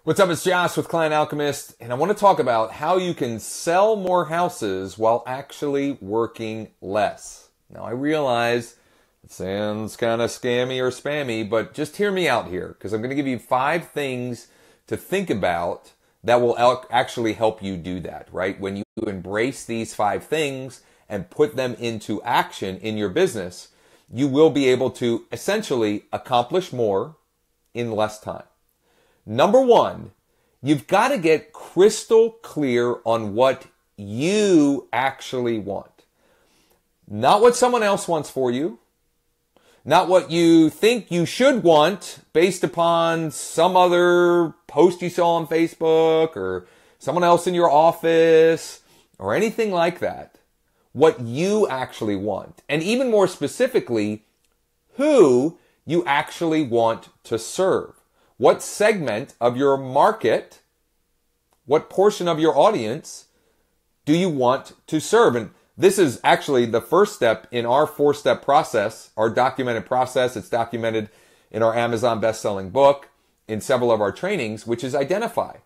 What's up, it's Josh with Client Alchemist, and I want to talk about how you can sell more houses while actually working less. Now, I realize it sounds kind of scammy or spammy, but just hear me out here, because I'm going to give you 5 things to think about that will actually help you do that, right? When you embrace these 5 things and put them into action in your business, you will be able to essentially accomplish more in less time. Number 1, you've got to get crystal clear on what you actually want. Not what someone else wants for you. Not what you think you should want based upon some other post you saw on Facebook or someone else in your office or anything like that. What you actually want. And even more specifically, who you actually want to serve. What segment of your market, what portion of your audience do you want to serve? And this is actually the first step in our 4-step process, our documented process. It's documented in our Amazon best-selling book, in several of our trainings, which is identify.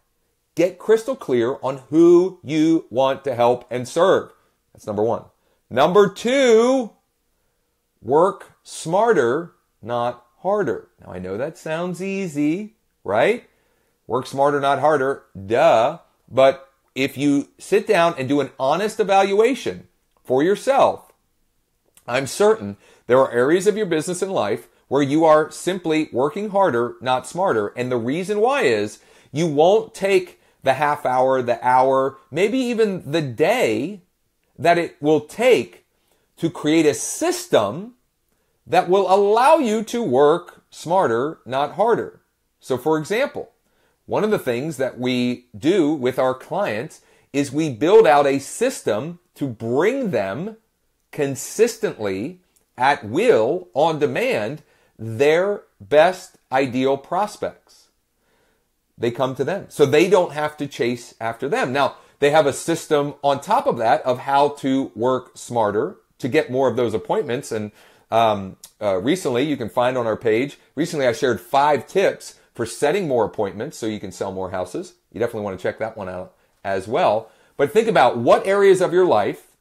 Get crystal clear on who you want to help and serve. That's number 1. Number 2, work smarter, not harder. Now, I know that sounds easy, right? Work smarter, not harder. Duh. But if you sit down and do an honest evaluation for yourself, I'm certain there are areas of your business and life where you are simply working harder, not smarter. And the reason why is you won't take the half hour, the hour, maybe even the day that it will take to create a system that will allow you to work smarter, not harder. So for example, one of the things that we do with our clients is we build out a system to bring them consistently, at will, on demand, their best ideal prospects. They come to them. So they don't have to chase after them. Now, they have a system on top of that of how to work smarter to get more of those appointments. And recently, you can find on our page, recently I shared 5 tips for setting more appointments so you can sell more houses. You definitely want to check that one out as well. But think about what areas of your life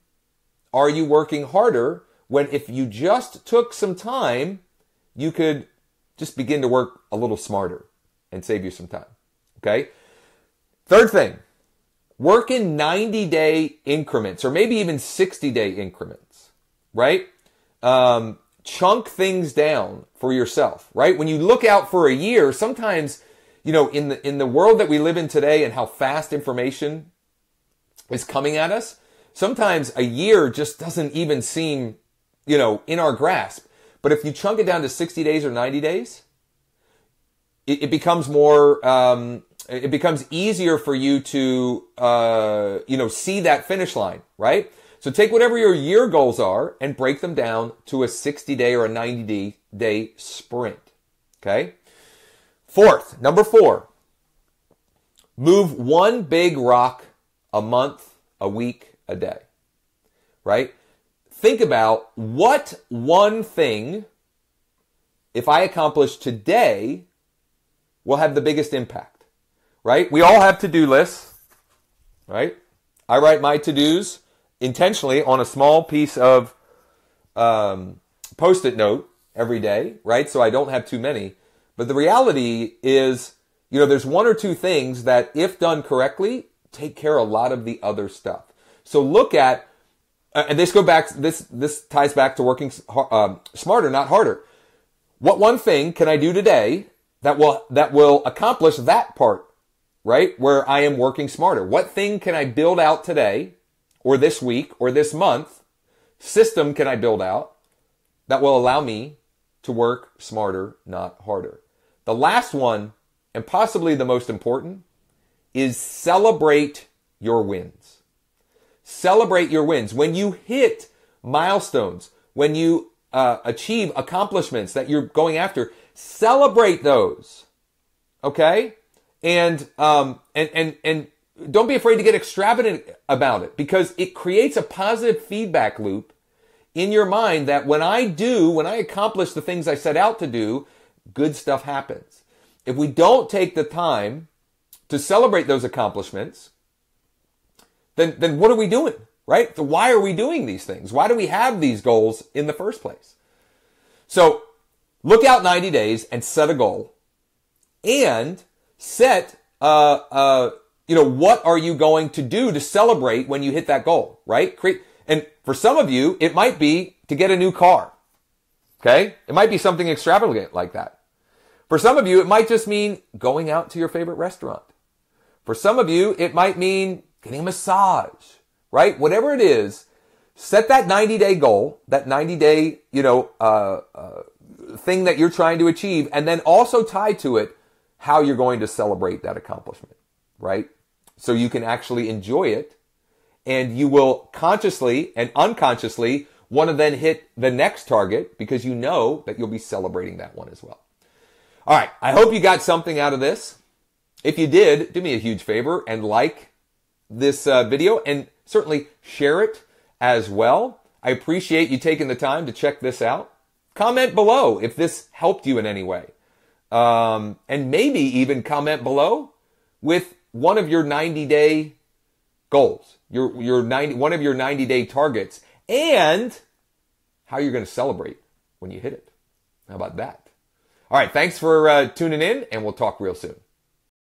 are you working harder when if you just took some time, you could just begin to work a little smarter and save you some time. Okay? Third thing, work in 90-day increments or maybe even 60-day increments, right? Chunk things down for yourself, right? When you look out for a year, sometimes, you know, in the world that we live in today and how fast information is coming at us, sometimes a year just doesn't even seem, you know, in our grasp. But if you chunk it down to 60 days or 90 days, it becomes more, it becomes easier for you to, you know, see that finish line, right? So take whatever your year goals are and break them down to a 60-day or a 90-day sprint, okay? Number 4, move one big rock a month, a week, a day, right? Think about what one thing, if I accomplish today, will have the biggest impact, right? We all have to-do lists, right? I write my to-dos intentionally on a small piece of Post-it note every day, right? So I don't have too many. But the reality is, you know, there's 1 or 2 things that, if done correctly, take care of a lot of the other stuff. So look at, and this ties back to working smarter, not harder. What one thing can I do today that will accomplish that part, right? Where I am working smarter. What thing can I build out today, or this week, or this month, system can I build out that will allow me to work smarter, not harder? The last one, and possibly the most important, is celebrate your wins. Celebrate your wins. When you hit milestones, when you achieve accomplishments that you're going after, celebrate those. Okay? And don't be afraid to get extravagant about it, because it creates a positive feedback loop in your mind that when I accomplish the things I set out to do, good stuff happens. If we don't take the time to celebrate those accomplishments, then what are we doing, right? So why are we doing these things? Why do we have these goals in the first place? So look out 90 days and set a goal, and set, what are you going to do to celebrate when you hit that goal, right? And for some of you, it might be to get a new car. Okay? It might be something extravagant like that. For some of you, it might just mean going out to your favorite restaurant. For some of you, it might mean getting a massage, right? Whatever it is, set that 90-day goal, that 90-day, thing that you're trying to achieve, and then also tie to it how you're going to celebrate that accomplishment, right? So you can actually enjoy it, and you will consciously and unconsciously want to then hit the next target because you know that you'll be celebrating that one as well. All right, I hope you got something out of this. If you did, do me a huge favor and like this video, and certainly share it as well. I appreciate you taking the time to check this out. Comment below if this helped you in any way. And maybe even comment below with one of your 90-day goals, one of your 90-day targets, and how you're going to celebrate when you hit it. How about that? All right, thanks for tuning in, and we'll talk real soon.